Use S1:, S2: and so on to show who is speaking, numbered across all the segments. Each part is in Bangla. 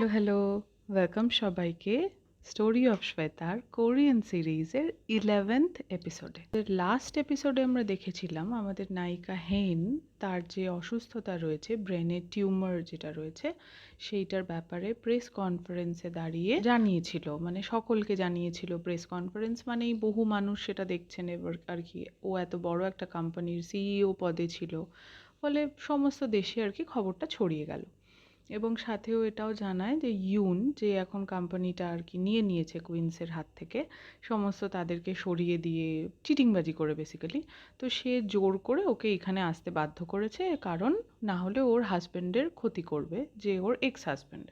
S1: হ্যালো। ওয়েলকাম সবাইকে স্টোরি অফ শ্বেতার কোরিয়ান সিরিজের 11th এপিসোডে। লাস্ট এপিসোডে আমরা দেখেছিলাম আমাদের নায়িকা হেইন তার যে অসুস্থতা রয়েছে, ব্রেনের টিউমার যেটা রয়েছে, সেইটার ব্যাপারে প্রেস কনফারেন্সে দাঁড়িয়ে জানিয়েছিল, মানে সকলকে জানিয়েছিল। প্রেস কনফারেন্স মানেই বহু মানুষ সেটা দেখছেন এবার আর কি। ও এত বড় একটা কোম্পানির সিইও পদে ছিল, ফলে সমস্ত দেশে আর কি খবরটা ছড়িয়ে গেল। এবং সাথেও এটাও জানায় যে ইউন, যে এখন কোম্পানিটা আর কি নিয়ে নিয়েছে কুইন্সের হাত থেকে, সমস্ত তাদেরকে সরিয়ে দিয়ে চিটিংবাজি করে বেসিক্যালি, তো সে জোর করে ওকে এখানে আসতে বাধ্য করেছে, কারণ না হলে ওর হাজব্যান্ডের ক্ষতি করবে, যে ওর এক্স হাজব্যান্ড।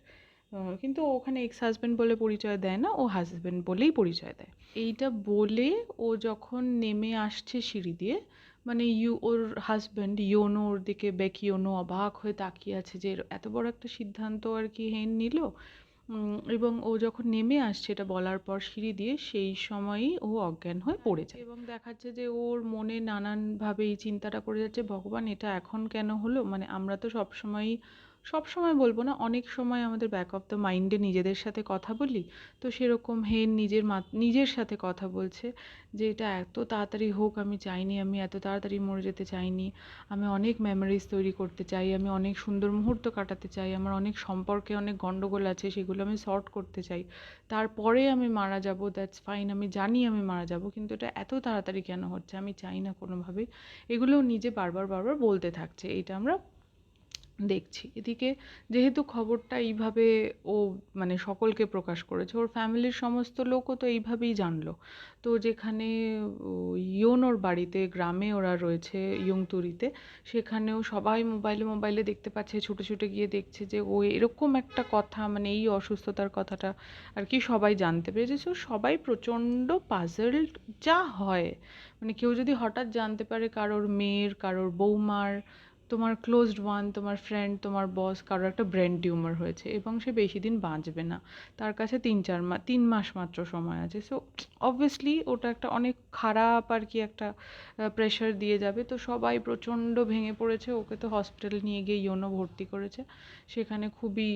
S1: কিন্তু ও ওখানে এক্স হাজব্যান্ড বলে পরিচয় দেয় না, ও হাজব্যান্ড বলেই পরিচয় দেয়। এইটা বলে ও যখন নেমে আসছে সিঁড়ি দিয়ে, মানে ওর হাজব্যান্ড ইয়োনো ওর দিকে, বেকি ইয়োনো অবাক হয়ে তাকিয়ে আছে যে এত বড় একটা সিদ্ধান্ত আর কি হেন নিল। এবং ও যখন নেমে আসছে এটা বলার পর সিঁড়ি দিয়ে, সেই সময়ই ও অজ্ঞান হয়ে পড়ে যায়। এবং দেখাচ্ছে যে ওর মনে নানানভাবে এই চিন্তাটা করে যাচ্ছে, ভগবান এটা এখন কেন হলো। মানে আমরা তো সব সময় বলবো না, অনেক সময় আমাদের ব্যাক অফ দ্য মাইন্ডে নিজেদের সাথে কথা বলি। তো সেরকম হেন নিজের সাথে কথা বলছে যে এটা এত তাড়াতাড়ি হোক আমি চাইনি, আমি এত তাড়াতাড়ি মরে যেতে চাইনি, আমি অনেক মেমোরিজ তৈরি করতে চাই, আমি অনেক সুন্দর মুহূর্ত কাটাতে চাই, আমার অনেক সম্পর্কে অনেক গণ্ডগোল আছে, সেগুলো আমি সর্ট করতে চাই, তারপরে আমি মারা যাব, দ্যাটস ফাইন, আমি জানি আমি মারা যাব, কিন্তু এটা এত তাড়াতাড়ি কেন হচ্ছে, আমি চাই না কোনোভাবেই। এগুলো নিজে বারবার বারবার বলতে থাকছে, এটা আমরা দেখছি। এদিকে যেহেতু খবরটা এইভাবে ও মানে সকলকে প্রকাশ করেছে, ওর ফ্যামিলির সমস্ত লোকও তো এইভাবেই জানলো। তো যেখানে ইয়োনোর বাড়িতে, গ্রামে ওরা রয়েছে ইয়ংতুরিতে, সেখানেও সবাই মোবাইলে মোবাইলে দেখতে পাচ্ছে, ছুটে ছুটে গিয়ে দেখছে যে ও এরকম একটা কথা, মানে এই অসুস্থতার কথাটা আর কি সবাই জানতে পেরেছে। সো সবাই প্রচণ্ড পাজলড, যা হয় মানে কেউ যদি হঠাৎ জানতে পারে কারোর মেয়ের, কারোর বৌমার, তোমার ক্লোজড ওয়ান, তোমার ফ্রেন্ড, তোমার বস, কারোর একটা ব্রেন টিউমার হয়েছে এবং সে বেশি দিন বাঁচবে না, তার কাছে 3 মাস মাত্র সময় আছে, সো অবভিয়াসলি ওটা একটা অনেক খারাপ আর কি একটা প্রেশার দিয়ে যাবে। তো সবাই প্রচণ্ড ভেঙে পড়েছে, ওকে তো হসপিটালে নিয়ে গিয়ে ইয়োনো ভর্তি করেছে, সেখানে খুবই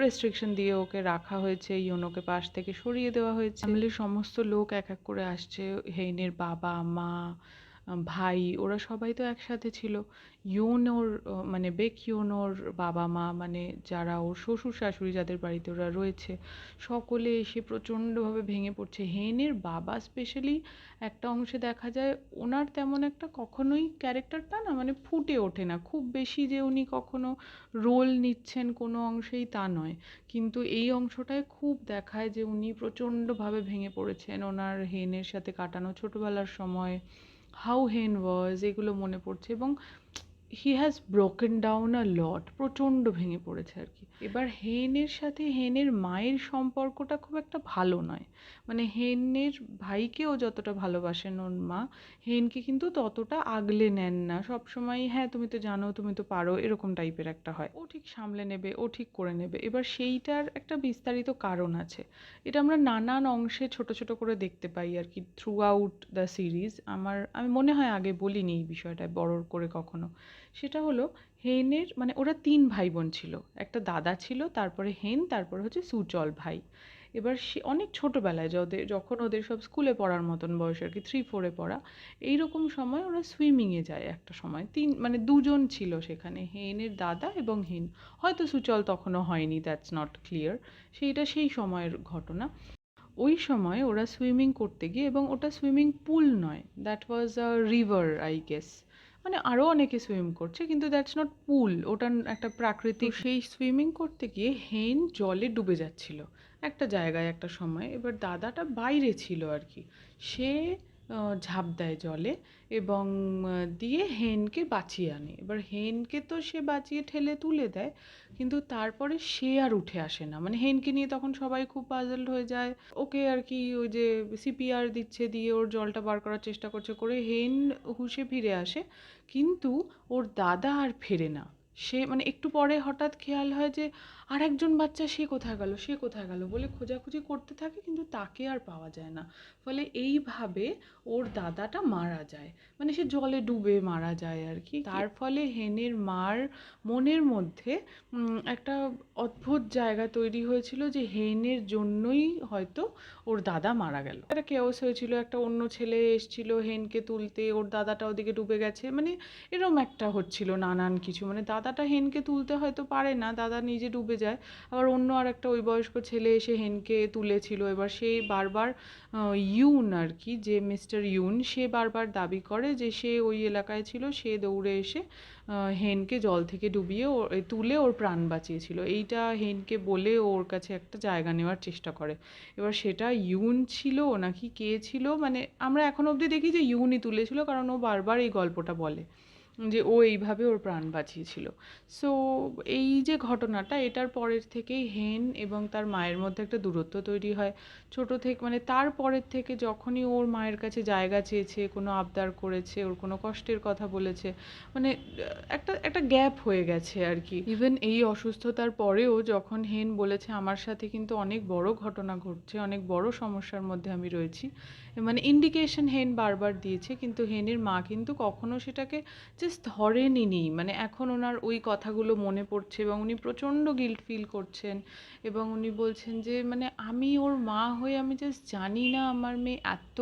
S1: রেস্ট্রিকশন দিয়ে ওকে রাখা হয়েছে, ইয়োনোকে পাশ থেকে সরিয়ে দেওয়া হয়েছে। ফ্যামিলির সমস্ত লোক এক এক করে আসছে, হেইনের বাবা মা ভাই, ওরা সবাই তো একসাথে ছিল। ইয়োনোর মানে ইয়োনোর বাবা মা, মানে যারা ওর শ্বশুর শাশুড়ি যাদের বাড়িতে ওরা রয়েছে, সকলে এসে প্রচণ্ডভাবে ভেঙে পড়ছে। হেনের বাবা স্পেশালি, একটা অংশে দেখা যায় ওনার তেমন একটা কখনোই ক্যারেক্টারটা না মানে ফুটে ওঠে না খুব বেশি, যে উনি কখনো রোল নিচ্ছেন কোনো অংশেই তা নয়, কিন্তু এই অংশটায় খুব দেখায় যে উনি প্রচণ্ডভাবে ভেঙে পড়েছেন। ওনার হেনের সাথে কাটানো ছোটবেলার সময়, হাউ হেন ওয়াজ, এগুলো মনে পড়ছে, এবং হি হ্যাজ ব্রোকেন ডাউন আ লট, প্রচণ্ড ভেঙে পড়েছে আর কি। এবার হেনের সাথে হেনের মায়ের সম্পর্কটা খুব একটা ভালো নয়, মানে হেনের ভাইকেও যতটা ভালোবাসেন ওর মা, হেনকে কিন্তু ততটা আগলে নেন না, সবসময় হ্যাঁ তুমি তো জানো, তুমি তো পারো, এরকম টাইপের একটা হয়, ও ঠিক সামলে নেবে, ও ঠিক করে নেবে। এবার সেইটার একটা বিস্তারিত কারণ আছে, এটা আমরা নানান অংশে ছোট ছোট করে দেখতে পাই আর কি থ্রু আউট দ্য সিরিজ। আমি মনে হয় আগে বলিনি এই বিষয়টা বড় করে কখনো। সেটা হলো হেনের, মানে ওরা 3 ভাই বোন ছিল, একটা দাদা ছিল, তারপরে হেন, তারপরে হচ্ছে সুচল ভাই। এবার সে অনেক ছোটোবেলায়, যখন ওদের সব স্কুলে পড়ার মতন বয়স আর কি, 3-4-এ পড়া, এইরকম সময় ওরা সুইমিংয়ে যায় একটা সময়, মানে দুজন ছিল সেখানে, হেনের দাদা এবং হেন, হয়তো সুচল তখনও হয়নি, দ্যাটস নট ক্লিয়ার, সেইটা সেই সময়ের ঘটনা। ওই সময় ওরা সুইমিং করতে গিয়ে, এবং ওটা সুইমিং পুল নয়, that was a river I guess, মানে আরও অনেকে সুইম করছে কিন্তু দ্যাটস নট পুল, ওটা একটা প্রাকৃতিক। সেই সুইমিং করতে গিয়ে হেন জলে ডুবে যাচ্ছিল একটা জায়গায় একটা সময়, এবার দাদাটা বাইরে ছিল আর কি, সে ঝাঁপ দেয় জলে, এবং দিয়ে হেনকে বাঁচিয়ে আনে। এবার হেনকে তো সে বাঁচিয়ে ঠেলে তুলে দেয়, কিন্তু তারপরে সে আর উঠে আসে না, মানে হেনকে নিয়ে তখন সবাই খুব পাজলড হয়ে যায়, ওকে আর কি ওই যে সিপিআর দিচ্ছে, দিয়ে ওর জলটা বার করার চেষ্টা করছে, করে হেন হুঁশে ফিরে আসে, কিন্তু ওর দাদা আর ফেরে না, সে মানে একটু পরে হঠাৎ খেয়াল হয় যে আরেকজন বাচ্চা সে কোথায় গেল, সে কোথায় গেল বলে খোঁজাখুঁজি করতে থাকে, কিন্তু তাকে আর পাওয়া যায় না। ফলে এইভাবে ওর দাদাটা মারা যায়, মানে সে জলে ডুবে মারা যায় আর কি। তার ফলে হেনের মার মনের মধ্যে একটা অদ্ভুত জায়গা তৈরি হয়েছিল যে হেনের জন্যই হয়তো ওর দাদা মারা গেল। একটা কেওস হয়েছিল, একটা অন্য ছেলে এসেছিল হেনকে তুলতে, ওর দাদাটা ওদিকে ডুবে গেছে, মানে এরম একটা হচ্ছিল নানান কিছু। মানে দাদাটা হেনকে তুলতে হয়তো পারে না, দাদা নিজে ডুবে যায়, আবার অন্য আর একটা ওই বয়স্ক ছেলে এসে হেনকে তুলেছিল। এবার সে বারবার ইউন আর কি, যে মিস্টার ইউন, সে বারবার দাবি করে যে সে ওই এলাকায় ছিল, সে দৌড়ে এসে হেনকে জল থেকে ডুবিয়ে তুলে ওর প্রাণ বাঁচিয়েছিল। এইটা হেনকে বলে ওর কাছে একটা জায়গা নেওয়ার চেষ্টা করে। এবার সেটা ইউন ছিল নাকি কে ছিল, মানে আমরা এখন অবধি দেখি যে ইউনই তুলেছিল, কারণ ও বারবার এই গল্পটা বলে যে ও এইভাবে ওর প্রাণ বাঁচিয়েছিল। সো এই যে ঘটনাটা, এটার পরের থেকেই হেন এবং তার মায়ের মধ্যে একটা দূরত্ব তৈরি হয়। ছোট থেকে মানে তারপরের থেকে যখনই ওর মায়ের কাছে জায়গা চেয়েছে, কোনো আবদার করেছে, ওর কোনো কষ্টের কথা বলেছে, মানে একটা একটা গ্যাপ হয়ে গেছে আর কি। ইভেন এই অসুস্থতার পরেও যখন হেন বলেছে আমার সাথে কিন্তু অনেক বড় ঘটনা ঘটছে, অনেক বড় সমস্যার মধ্যে আমি রয়েছি, মানে ইন্ডিকেশন হেন বারবার দিয়েছে, কিন্তু হেনের মা কিন্তু কখনো সেটাকে জাস্ট ধরেনি। মানে এখন ওনার ওই কথাগুলো মনে পড়ছে এবং উনি প্রচণ্ড গিল্ট ফিল করছেন, এবং উনি বলছেন যে মানে আমি ওর মা হয়ে আমি জাস্ট জানি না আমার মেয়ে এত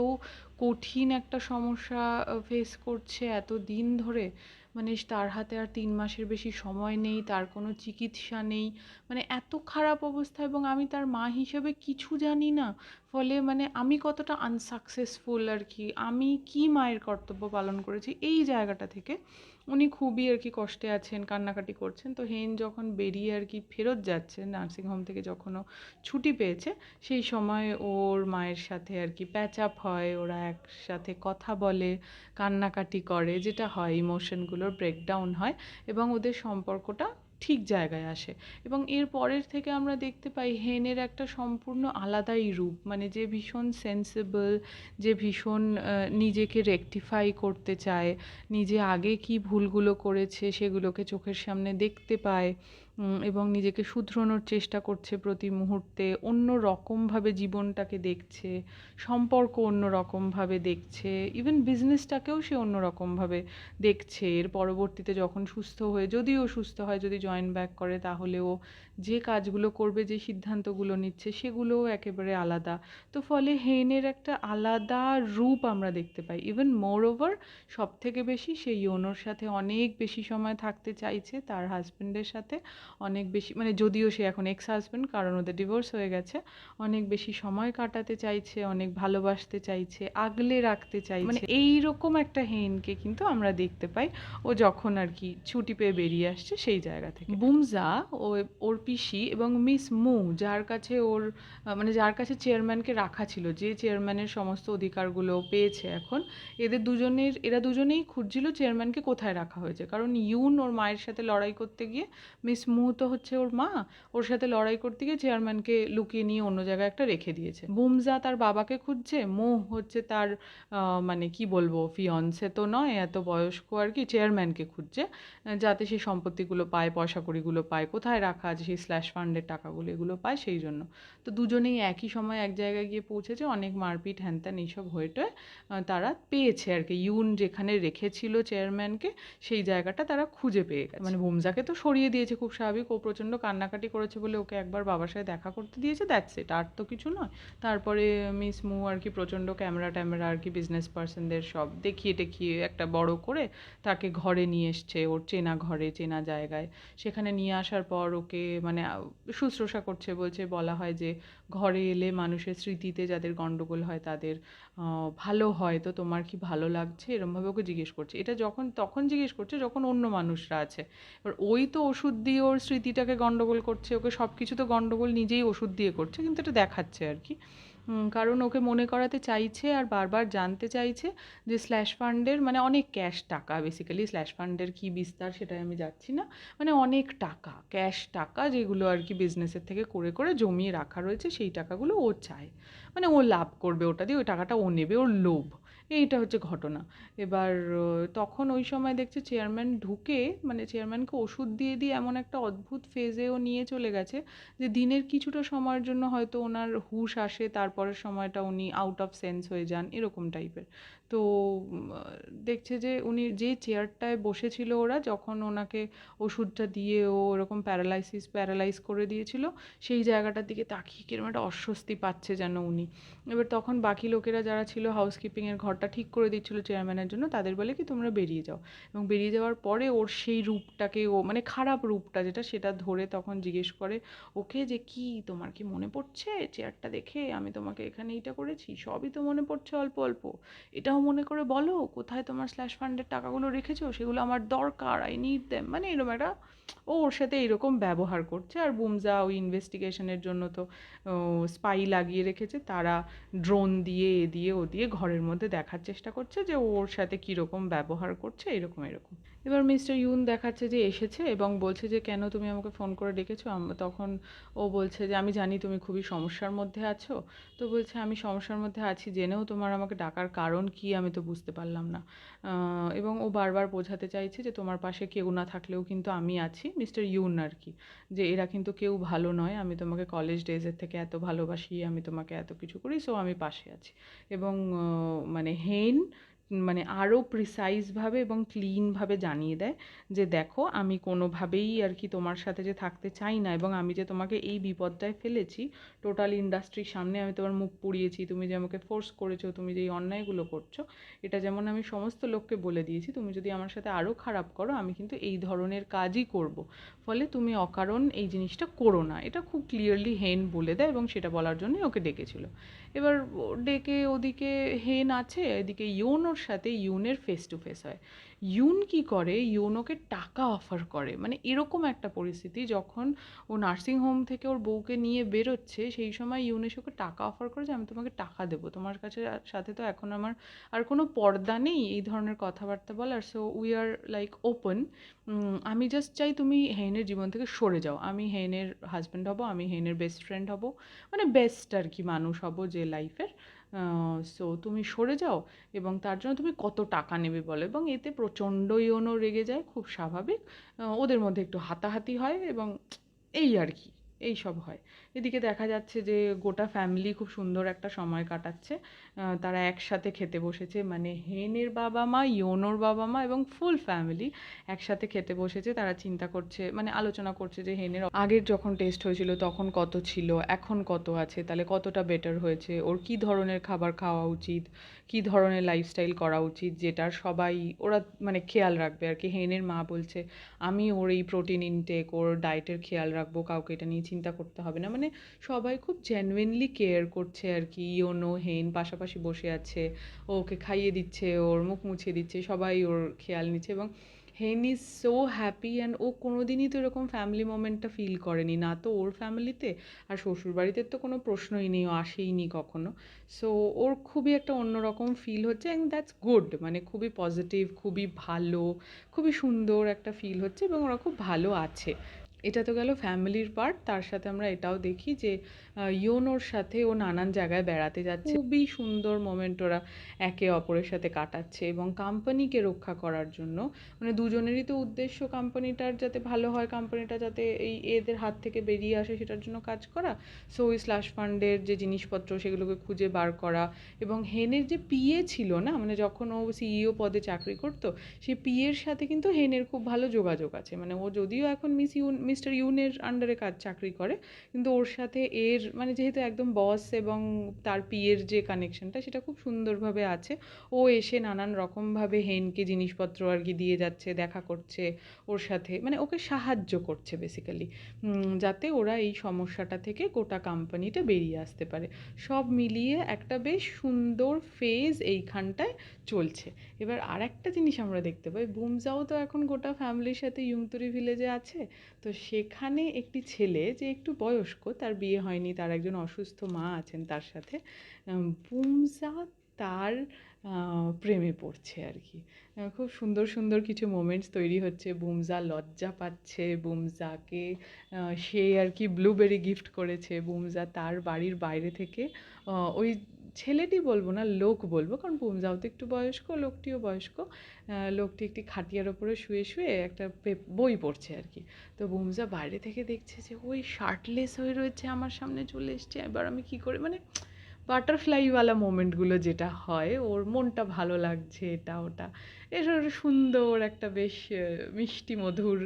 S1: কঠিন একটা সমস্যা ফেস করছে এত দিন ধরে। মানে তার হাতে আর 3 মাসের বেশি সময় নেই, তার কোনো চিকিৎসা নেই, মানে এত খারাপ অবস্থা, এবং আমি তার মা হিসেবে কিছু জানি না। ফলে মানে আমি কতটা আনসাকসেসফুল আর কি, আমি কি মায়ের কর্তব্য পালন করেছি, এই জায়গাটা থেকে উনি খুবই আর কি কষ্টে আছেন, কান্নাকাটি করছেন। তো হেন যখন বেরিয়ে আর কি ফেরত যাচ্ছে নার্সিংহোম থেকে, যখন ও ছুটি পেয়েছে, সেই সময় ওর মায়ের সাথে আর কি প্যাচ আপ হয়, ওরা একসাথে কথা বলে, কান্নাকাটি করে, যেটা হয় ইমোশনগুলোর ব্রেকডাউন হয় এবং ওদের সম্পর্কটা ঠিক জায়গায় আসে। এবং এর পরের থেকে আমরা দেখতে পাই হেনের একটা সম্পূর্ণ আলাদাই রূপ, মানে যে ভীষণ সেন্সিবল, যে ভীষণ নিজেকে রেকটিফাই করতে চায়, নিজে আগে কি ভুলগুলো করেছে সেগুলোকে চোখের সামনে দেখতে পায়, এবং নিজেকে শুধরানোর চেষ্টা করছে প্রতি মুহূর্তে, অন্য রকমভাবে জীবনটাকে দেখছে, সম্পর্ক অন্য রকমভাবে দেখছে, ইভেন বিজনেসটাকেও সে অন্য রকমভাবে দেখছে। এর পরবর্তীতে যখন সুস্থ হয়ে, যদিও সুস্থ হয়, যদি জয়েন ব্যাক করে, তাহলেও যে কাজগুলো করবে, যে সিদ্ধান্তগুলো নিচ্ছে, সেগুলোও একেবারে আলাদা। তো ফলে হেনের একটা আলাদা রূপ আমরা দেখতে পাই। ইভেন মোর ওভার সব থেকে বেশি সে ইয়োনোর সাথে অনেক বেশি সময় থাকতে চাইছে, তার হাজব্যান্ডের সাথে অনেক বেশি, মানে যদিও সে এখন এক্স হাজব্যান্ড, কারণ ওদের ডিভোর্স হয়ে গেছে, অনেক বেশি সময় কাটাতে চাইছে, অনেক ভালোবাসতে চাইছে, আগলে রাখতে চাইছে। মানে এইরকম একটা হেনকে কিন্তু আমরা দেখতে পাই ও যখন আর কি ছুটি পেয়ে বেরিয়ে আসছে সেই জায়গা থেকে। বুমজা ও ওর পিসি এবং মিস মু, যার কাছে ওর মানে যার কাছে চেয়ারম্যানকে রাখা ছিল, যে চেয়ারম্যানের সমস্ত অধিকারগুলো পেয়েছে এখন, এরা দুজনেই খুঁজছিল চেয়ারম্যানকে কোথায় রাখা হয়েছে। কারণ ইউন ওর মায়ের সাথে লড়াই করতে গিয়ে, মিস মু তো হচ্ছে ওর মা, ওর সাথে লড়াই করতে গিয়ে চেয়ারম্যানকে লুকিয়ে নিয়ে অন্য জায়গায় একটা রেখে দিয়েছে। বুমজা তার বাবাকে খুঁজছে, মো হচ্ছে তার মানে কি বলবো, ফিয়ন্সে তো নয়, এত বয়স্ক আর কি, চেয়ারম্যানকে খুঁজছে, যাতে সেই সম্পত্তিগুলো পায়, পয়সা কড়িগুলো পায়, কোথায় রাখা আছে সেই স্ল্যাশ ফান্ডের টাকাগুলো, এগুলো পায় সেই জন্য। তো দুজনেই একই সময় এক জায়গায় গিয়ে পৌঁছেছে, অনেক মারপিট হ্যানত্যান এইসব হয়েটে তারা পেয়েছে আর কি, ইউন যেখানে রেখেছিল চেয়ারম্যানকে সেই জায়গাটা তারা খুঁজে পেয়ে গেছে। মানে বুমজাকে তো সরিয়ে দিয়েছে, খুব স্বাভাবিক, ও প্রচণ্ড কান্নাকাটি করেছে বলে ওকে একবার বাবার সাথে দেখা করতে দিয়েছে, দ্যাটস ইট, আর তো কিছু নয়। তারপরে মিস মু আর কি প্রচণ্ড ক্যামেরা ট্যামেরা আর কি বিজনেস পার্সনদের সব দেখিয়ে টেখিয়ে একটা বড় করে তাকে ঘরে নিয়ে এসছে, ওর চেনা ঘরে, চেনা জায়গায়। সেখানে নিয়ে আসার পর ওকে মানে শুশ্রূষা করছে, বলা হয় যে ঘরে এলে মানুষের স্মৃতিতে যাদের গণ্ডগোল হয় তাদের ভালো হয়, তো তোমার কি ভালো লাগছে, এরমভাবে ওকে জিজ্ঞেস করছে। এটা তখন জিজ্ঞেস করছে যখন অন্য মানুষরা আছে। এবার ওই তো ওষুধ দিয়ে ওর স্মৃতিটাকে গণ্ডগোল করছে, ওকে সব কিছু তো গণ্ডগোল নিজেই ওষুধ দিয়ে করছে, কিন্তু এটা দেখাচ্ছে আর কি। কারণ ওকে মনে করাতে চাইছে আর বারবার জানতে চাইছে যে স্ল্যাশ ফান্ডের মানে অনেক ক্যাশ টাকা, বেসিক্যালি স্ল্যাশ ফান্ডের কী বিস্তার সেটাই আমি যাচ্ছি না, মানে অনেক টাকা, ক্যাশ টাকা, যেগুলো আর কি বিজনেসের থেকে করে করে জমিয়ে রাখা রয়েছে, সেই টাকাগুলো ও চায়, মানে ও লাভ করবে ওটা দিয়ে, ওই টাকাটা ও নেবে, ওর লোভ। এইটা হচ্ছে ঘটনা। এবার তখন ওই সময় দেখছে চেয়ারম্যান ঢুকে, মানে চেয়ারম্যানকে ওষুধ দিয়ে দিয়ে এমন একটা অদ্ভুত ফেজেও নিয়ে চলে গেছে যে দিনের কিছুটা সময়ের জন্য হয়তো ওনার হুঁশ আসে, তারপরের সময়টা উনি আউট অফ সেন্স হয়ে যান, এরকম টাইপের। তো দেখছে যে উনি যে চেয়ারটায় বসেছিল ওরা যখন ওনাকে ওষুধটা দিয়ে ও ওরকম প্যারালাইজ করে দিয়েছিল, সেই জায়গাটার দিকে তাকিয়ে কিরকম একটা অস্বস্তি পাচ্ছে যেন উনি। এবার তখন বাকি লোকেরা যারা ছিল হাউসকিপিংয়ের ঘরটা ঠিক করে দিচ্ছিল চেয়ারম্যানের জন্য, তাদের বলে কি তোমরা বেরিয়ে যাও। এবং বেরিয়ে যাওয়ার পরে ওর সেই রূপটাকে, ও মানে খারাপ রূপটা যেটা, সেটা ধরে তখন জিজ্ঞেস করে ওকে যে কি তোমার কি মনে পড়ছে চেয়ারটা দেখে, আমি তোমাকে এখানে এইটা করেছি, সবই তো মনে পড়ছে অল্প অল্প, এটাও মনে করে বলো কোথায় তোমার স্ল্যাশ ফান্ডের টাকাগুলো রেখেছো, সেগুলো আমার দরকার, আই নিড দেম, মানে এরকম একটা, ও ওর সাথে এরকম ব্যবহার করছে। আর বুমজা ওই ইনভেস্টিগেশনের জন্য তো স্পাই লাগিয়ে রেখেছে, তারা ড্রোন দিয়ে এ দিয়ে ও দিয়ে ঘরের মধ্যে দেখার চেষ্টা করছে যে ওর সাথে কীরকম ব্যবহার করছে, এরকম এরকম। এবার মিস্টার ইউন দেখাচ্ছে যে এসেছে এবং বলছে যে কেন তুমি আমাকে ফোন করে ডেকেছো। তখন ও বলছে যে আমি জানি তুমি খুবই সমস্যার মধ্যে আছো। তো বলছে আমি সমস্যার মধ্যে আছি জেনেও তোমার আমাকে ডাকার কারণ কি আমি তো বুঝতে পারলাম না। এবং ও বারবার বোঝাতে চাইছে যে তোমার পাশে কেউ না থাকলেও কিন্তু আমি আছি, মিস্টার ইউন আর কি, যে এরা কিন্তু কেউ ভালো নয়, আমি তোমাকে কলেজ ডেজের থেকে এত ভালোবাসি, আমি তোমাকে এত কিছু করি, সো আমি পাশে আছি। এবং মানে হেন মানে আরও প্রিসাইজভাবে এবং ক্লিনভাবে জানিয়ে দেয় যে দেখো আমি কোনোভাবেই আর কি তোমার সাথে যে থাকতে চাই না, এবং আমি যে তোমাকে এই বিপদটায় ফেলেছি, টোটাল ইন্ডাস্ট্রির সামনে আমি তোমার মুখ পুড়িয়েছি, তুমি যে আমাকে ফোর্স করেছো, তুমি যে এই অন্যায়গুলো করছো, এটা যেমন আমি সমস্ত লোককে বলে দিয়েছি, তুমি যদি আমার সাথে আরও খারাপ করো আমি কিন্তু এই ধরনের কাজই করব, ফলে তুমি অকারণ এই জিনিসটা করো না। এটা খুব ক্লিয়ারলি হেন বলে দেয় এবং সেটা বলার জন্যই ওকে ডেকেছিল। এবার ডেকে ওদিকে হেন আছে, এদিকে ইউনোর সাথে ইউনের ফেস টু ফেস হয়। ইউন কি করে, ইউনোকে টাকা অফার করে, মানে এরকম একটা পরিস্থিতি যখন ও নার্সিং হোম থেকে ওর বউকে নিয়ে বেরোচ্ছে, সেই সময় ইউন এসে ওকে টাকা অফার করে যে আমি তোমাকে টাকা দেবো, তোমার কাছে সাথে তো এখন আমার আর কোনো পর্দা নেই এই ধরনের কথাবার্তা বলার, so we are like open, আমি জাস্ট চাই তুমি হেনের জীবন থেকে সরে যাও, আমি হেনের হাজব্যান্ড হব, আমি হেনের বেস্ট ফ্রেন্ড হব, মানে বেস্ট আর কি মানুষ হব যে লাইফের, সো তুমি সরে যাও এবং তার জন্য তুমি কত টাকা নেবে বলো। এবং এতে প্রচণ্ড ইওনো রেগে যায়, খুব স্বাভাবিক, ওদের মধ্যে একটু হাতাহাতি হয় এবং এই আর কি, এই সব হয়। এদিকে দেখা যাচ্ছে যে গোটা ফ্যামিলি খুব সুন্দর একটা সময় কাটাচ্ছে, তারা একসাথে খেতে বসেছে, মানে হেনের বাবা মা, ইওনোর বাবা মা এবং ফুল ফ্যামিলি একসাথে খেতে বসেছে। তারা চিন্তা করছে, মানে আলোচনা করছে যে হেনের আগের যখন টেস্ট হয়েছিল তখন কত ছিল, এখন কত আছে, তাহলে কতটা বেটার হয়েছে, ওর কী ধরনের খাবার খাওয়া উচিত, কী ধরনের লাইফস্টাইল করা উচিত, যেটার সবাই ওরা মানে খেয়াল রাখবে আর কি। হেনের মা বলছে আমি ওর এই প্রোটিন ইনটেক, ওর ডায়েটের খেয়াল রাখবো, কাউকে এটা নিয়ে চিন্তা করতে হবে না, মানে সবাই খুব জেনুইনলি কেয়ার করছে আর কি। ইওনো হেন পাশাপাশি বসে আছে, ওকে খাইয়ে দিচ্ছে, ওর মুখ মুছিয়ে দিচ্ছে, সবাই ওর খেয়াল নিচ্ছে এবং হেন ইজ সো হ্যাপি। অ্যান্ড ও কোনো দিনই তো এরকম ফ্যামিলি মোমেন্টটা ফিল করেনি, না তো ওর ফ্যামিলিতে, আর শ্বশুরবাড়িতে তো কোনো প্রশ্নই নেই, ও আসেইনি কখনো। সো ওর খুবই একটা অন্যরকম ফিল হচ্ছে, অ্যান্ড দ্যাটস গুড, মানে খুবই পজিটিভ, খুবই ভালো, খুবই সুন্দর একটা ফিল হচ্ছে এবং ওরা খুব ভালো আছে। এটা তো গেল ফ্যামিলির পার্ট। তার সাথে আমরা এটাও দেখি যে ইওনোর সাথে ও নানান জায়গায় বেড়াতে যাচ্ছে, খুবই সুন্দর মোমেন্ট ওরা একে অপরের সাথে কাটাচ্ছে এবং কোম্পানিকে রক্ষা করার জন্য, মানে দুজনেরই তো উদ্দেশ্য কোম্পানিটার যাতে ভালো হয়, কোম্পানিটা যাতে এই এদের হাত থেকে বেরিয়ে আসে সেটার জন্য কাজ করা। সো ওই স্ল্যাশ ফান্ডের যে জিনিসপত্র সেগুলোকে খুঁজে বার করা, এবং হেনের যে পিএ ছিল না, মানে যখন ও সিইও পদে চাকরি করতো, সেই পিএর সাথে কিন্তু হেনের খুব ভালো যোগাযোগ আছে, মানে ও যদিও এখন মিস্টার ইউনের আন্ডারে চাকরি করে, কিন্তু ওর সাথে এর মানে যেহেতু একদম বস এবং তার পিএর যে কানেকশনটা সেটা খুব সুন্দরভাবে আছে। ও এসে নানান রকমভাবে হেনকে জিনিসপত্র আর কি দিয়ে যাচ্ছে, দেখা করছে ওর সাথে, মানে ওকে সাহায্য করছে বেসিক্যালি, যাতে ওরা এই সমস্যাটা থেকে গোটা কোম্পানিটা বেরিয়ে আসতে পারে। সব মিলিয়ে একটা বেশ সুন্দর ফেজ এইখানটায় চলছে। এবার আর একটা জিনিস আমরা দেখতে পাই, বুমজাও তো এখন গোটা ফ্যামিলির সাথে ইয়ংতুরি ভিলেজে আছে। তো সেখানে একটি ছেলে যে একটু বয়স্ক, তার বিয়ে হয়নি, তার একজন অসুস্থ মা আছেন তার সাথে, বুমজা তার প্রেমে পড়ছে আর কি। খুব সুন্দর সুন্দর কিছু মোমেন্টস তৈরি হচ্ছে, বুমজা লজ্জা পাচ্ছে, বুমজাকে সে আর কি ব্লুবেরি গিফট করেছে, বুমজা তার বাড়ির বাইরে থেকে ওই ছেলেটি বলবো না, লোক বলবো, কারণ বুমজাও তো একটু বয়স্ক, লোকটিও বয়স্ক। লোকটি একটি খাটিয়ার ওপরে শুয়ে শুয়ে একটা বই পড়ছে আর কি। তো বুমজা বাইরে থেকে দেখছে যে ওই শার্টলেস হয়ে রয়েছে, আমার সামনে চলে এসছে। এবার আমি কী করে, মানে বাটারফ্লাইওয়ালা মোমেন্টগুলো যেটা হয়, ওর মনটা ভালো লাগছে, এটা ওটা, এসব সুন্দর একটা বেশ মিষ্টি মধুর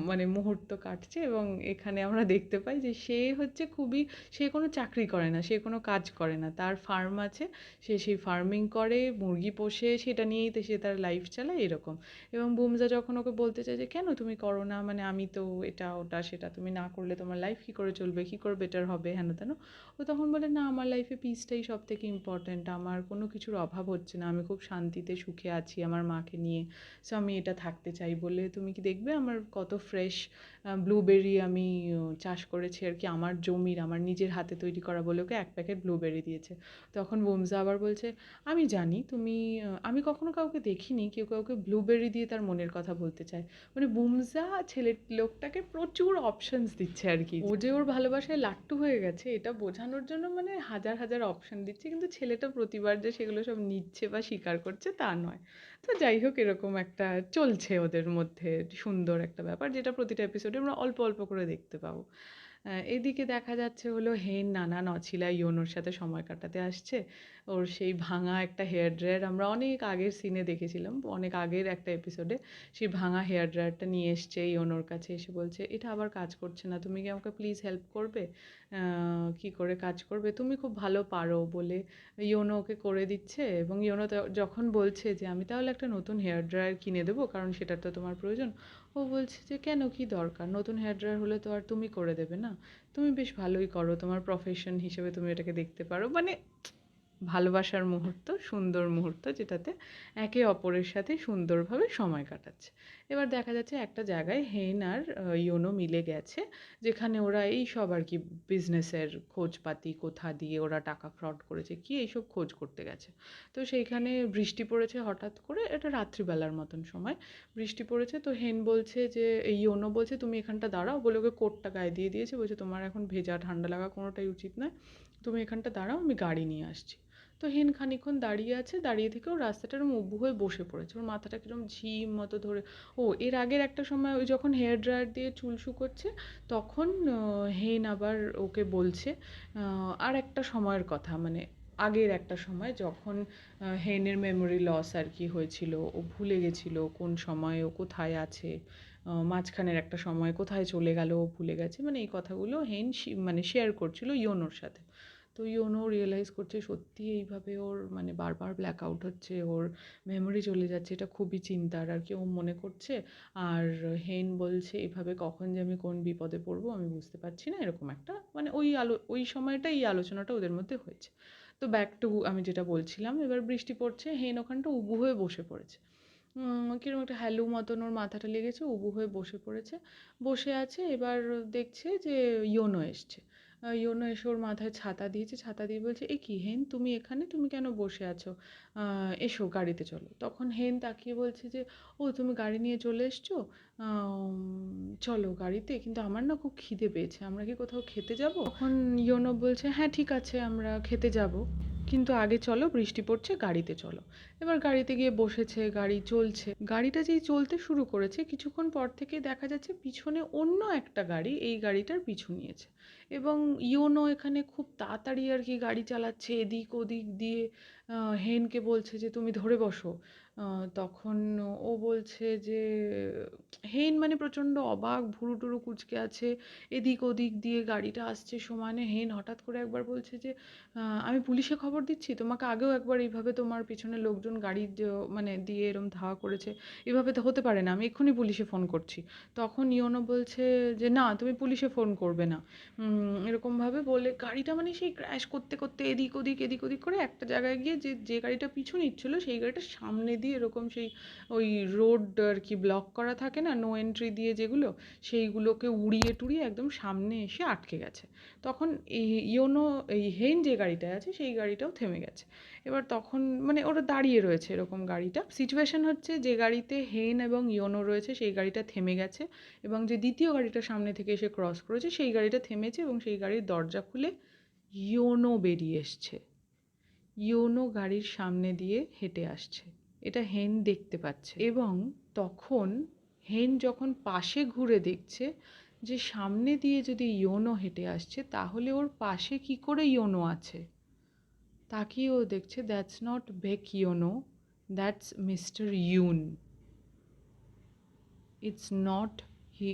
S1: মানে মুহূর্ত কাটছে। এবং এখানে আমরা দেখতে পাই যে সে হচ্ছে খুবই, সে কোনো চাকরি করে না, সে কোনো কাজ করে না, তার ফার্ম আছে, সে সেই ফার্মিং করে, মুরগি পোষে, সেটা নিয়েই তো সে তার লাইফ চালায় এরকম। এবং বুমজা যখন ওকে বলতে চায় যে কেন তুমি করো না, মানে আমি তো এটা ওটা সেটা, তুমি না করলে তোমার লাইফ কী করে চলবে, কী করে বেটার হবে, হেন তেন, ও তখন বলে না, আমার লাইফে পিসটাই সব থেকে ইম্পর্ট্যান্ট, আমার কোনো কিছুর অভাব হচ্ছে না, আমি খুব শান্তিতে সুখে আছি আমার মাকে নিয়ে, সো আমি এটা থাকতে চাই। বলে তুমি কি দেখবে আমার কত ফ্রেশ ব্লুবেরি আমি চাষ করেছি আর কি, আমার জমির, আমার নিজের হাতে তৈরি করা, বলে ওকে 1 প্যাকেট ব্লুবেরি দিয়েছে। তখন বুমজা আবার বলছে আমি জানি তুমি, আমি কখনো কাউকে দেখিনি কেউ কাউকে ব্লুবেরি দিয়ে তার মনের কথা বলতে চায়। মানে বুমজা লোকটাকে প্রচুর অপশনস দিচ্ছে আর কি, ও যে ওর ভালোবাসায় লাট্টু হয়ে গেছে এটা বোঝানোর জন্য মানে হাজার হাজার অপশন দিচ্ছে, কিন্তু ছেলেটা প্রতিবার যে সেগুলো সব নিচ্ছে বা স্বীকার করছে তা নয়। তো যাই হোক, এরকম একটা চলছে ওদের মধ্যে সুন্দর একটা ব্যাপার, যেটা প্রতিটা এপিসোডে আমরা অল্প অল্প করে দেখতে পাবো। এদিকে দেখা যাচ্ছে হলো হেন নানান অছিলা ইয়োনোর সাথে সময় কাটাতে আসছে। ওর সেই ভাঙা একটা হেয়ার ড্রায়ার আমরা অনেক আগের সিনে দেখেছিলাম, অনেক আগের একটা এপিসোডে, সেই ভাঙা হেয়ার ড্রায়ারটা নিয়ে এসছে ইয়োনোর কাছে, এসে বলছে এটা আবার কাজ করছে না, তুমি কি আমাকে প্লিজ হেল্প করবে, কি করে কাজ করবে, তুমি খুব ভালো পারো, বলে ইয়োনো ওকে করে দিচ্ছে। এবং ইয়োনো যখন বলছে যে আমি তাহলে একটা নতুন হেয়ার ড্রায়ার কিনে দেবো, কারণ সেটার তো তোমার প্রয়োজন, ও বলছে যে কেন, কি দরকার, নতুন হেয়ার ড্রায়ার হলে তো আর তুমি করে দেবে না, তুমি বেশ ভালোই করো, তোমার প্রফেশন হিসেবে তুমি এটাকে দেখতে পারো। মানে ভালোবাসার মুহূর্ত, সুন্দর মুহূর্ত, যেটাতে একে অপরের সাথে সুন্দরভাবে সময় কাটাচ্ছে। এবার দেখা যাচ্ছে একটা জায়গায় হেন আর ইয়োনো মিলে গেছে, যেখানে ওরা এই সব আর কি বিজনেসের খোঁজপাতি, কোথা দিয়ে ওরা টাকা ফ্রড করেছে কি এইসব খোঁজ করতে গেছে। তো সেইখানে বৃষ্টি পড়েছে হঠাৎ করে, এটা রাত্রিবেলার মতন সময় বৃষ্টি পড়েছে। তো হেন বলছে যে, ইয়োনো বলছে তুমি এখানটা দাঁড়াও, বলে ওকে কোটটা গায়ে দিয়ে দিয়েছে, বলছে তোমার এখন ভেজা ঠান্ডা লাগা কোনোটাই উচিত নয়, তুমি এখানটা দাঁড়াও, আমি গাড়ি নিয়ে আসছি। তো হেন খানিকক্ষণ দাঁড়িয়ে আছে, দাঁড়িয়ে থেকে ও রাস্তাটা এরকম উবু হয়ে বসে পড়েছে, ওর মাথাটা কিরম ঝিম মতো ধরে। ও এর আগের একটা সময় ওই যখন হেয়ার ড্রায়ার দিয়ে চুল শুকোচ্ছে, তখন হেন আবার ওকে বলছে আর একটা সময়ের কথা, মানে আগের একটা সময় যখন হেনের মেমোরি লস আর কি হয়েছিল, ও ভুলে গেছিল কোন সময় ও কোথায় আছে, মাঝখানের একটা সময় কোথায় চলে গেল ও ভুলে গেছে, মানে এই কথাগুলো হেন মানে শেয়ার করছিল ইয়োনোর সাথে। তো ইয়োনো রিয়েলাইজ করছে সত্যি এইভাবে ওর মানে বারবার ব্ল্যাক আউট হচ্ছে, ওর মেমোরি চলে যাচ্ছে, এটা খুবই চিন্তার আর কি ও মনে করছে। আর হেন বলছে এভাবে কখন যে আমি কোন বিপদে পড়বো আমি বুঝতে পারছি না, এরকম একটা মানে ওই সময়টা এই আলোচনাটা ওদের মধ্যে হয়েছে। তো ব্যাক টু আমি যেটা বলছিলাম, এবার বৃষ্টি পড়ছে, হেন ওখানটা উবু হয়ে বসে পড়েছে, কিরকম একটা হ্যালু মতন ওর মাথাটা লেগেছে, উবু হয়ে বসে পড়েছে, বসে আছে। এবার দেখছে যে ইয়োনো এসছে, ইয়োনো এসে ওর মাথায় ছাতা দিয়েছে, ছাতা দিয়ে বলছে এ কি হেন, তুমি এখানে, তুমি কেন বসে আছো, এসো গাড়িতে চলো। তখন হেন তাকিয়ে বলছে যে ও তুমি গাড়ি নিয়ে চলে এসছো, চলো গাড়িতে, কিন্তু আমার না খুব খিদে পেয়েছে, আমরা কি কোথাও খেতে যাব? তখন ইয়োনো বলছে হ্যাঁ ঠিক আছে আমরা খেতে যাব, কিন্তু আগে চলো বৃষ্টি পড়ছে, গাড়িতে চলো। এবার গাড়িতে গিয়ে বসেছে, গাড়ি চলছে, গাড়িটা যেই চলতে শুরু করেছে কিছুক্ষণ পর থেকে দেখা যাচ্ছে পিছনে অন্য একটা গাড়ি এই গাড়িটার পিছু নিয়েছে। এবং ইয়োনো এখানে খুব তাড়াতাড়ি আর কি গাড়ি চালাচ্ছে এদিক ওদিক দিয়ে, হেনকে বলছে যে তুমি ধরে বসো। তখন ও বলছে যে হেন মানে প্রচণ্ড অবাক, ভুরু টুরু কুঁচকে আছে, এদিক ওদিক দিয়ে গাড়িটা আসছে সমানে। হেন হঠাৎ করে একবার বলছে যে আমি পুলিশে খবর দিচ্ছি, তোমাকে আগেও একবার এইভাবে তোমার পিছনে লোকজন গাড়ি মানে দিয়ে এরম ধাওয়া করেছে, এভাবে তো হতে পারে না, আমি এক্ষুনি পুলিশে ফোন করছি। তখন ইয়োনো বলছে যে না তুমি পুলিশে ফোন করবে না, এরকমভাবে বলে গাড়িটা মানে সেই ক্র্যাশ করতে করতে এদিক ওদিক এদিক ওদিক করে একটা জায়গায় গিয়ে যে যে গাড়িটা পিছু নিচ্ছিলো সেই গাড়িটা সামনে দিয়ে এরকম সেই ওই রোড আর কি ব্লক করা থাকে না, নো এন্ট্রি দিয়ে যেগুলো, সেইগুলোকে উড়িয়ে টুড়িয়ে একদম সামনে এসে আটকে গেছে। তখন এই ইয়োনো এই হেন যে গাড়িটায় আছে সেই গাড়িটাও থেমে গেছে। এবার তখন মানে ওরা দাঁড়িয়ে রয়েছে এরকম, গাড়িটা সিচুয়েশন হচ্ছে যে গাড়িতে হেন এবং ইয়োনো রয়েছে সেই গাড়িটা থেমে গেছে, এবং যে দ্বিতীয় গাড়িটা সামনে থেকে এসে ক্রস করেছে সেই গাড়িটা থেমেছে, এবং সেই গাড়ির দরজা খুলে ইয়োনো বেরিয়ে এসছে। ইয়োনো গাড়ির সামনে দিয়ে হেঁটে আসছে। এটা হেন দেখতে পাচ্ছে এবং তখন হেন যখন পাশে ঘুরে দেখছে যে সামনে দিয়ে যদি ইয়োনো হেঁটে আসছে তাহলে ওর পাশে কি করে ইয়োনো আছে, তাকিয়ে ও দেখছে that's not Baek you know, that's mister Yoon, it's not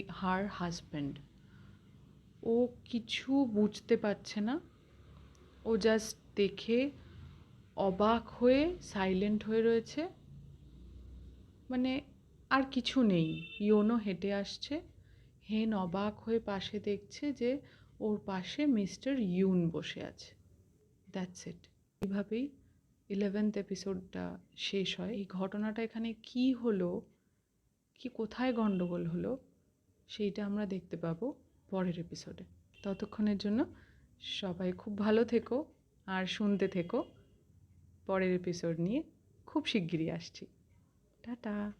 S1: her husband. ও কিছু বুঝতে পারছে না, ও জাস্ট দেখে অবাক হয়ে সাইলেন্ট হয়ে রয়েছে। মানে আর কিছু নেই, ইয়োনো হেঁটে আসছে, হেন অবাক হয়ে পাশে দেখছে যে ওর পাশে মিস্টার ইউন বসে আছে। That's it. এইভাবেই 11th এপিসোডটা শেষ হয়। এই ঘটনাটা এখানে কি হলো, কি কোথায় গন্ডগোল হলো, সেইটা আমরা দেখতে পাবো পরের এপিসোডে। ততক্ষণের জন্য সবাই খুব ভালো থেকো আর শুনতে থেকো। পরের এপিসোড নিয়ে খুব শিগগিরই আসছি। টাটা।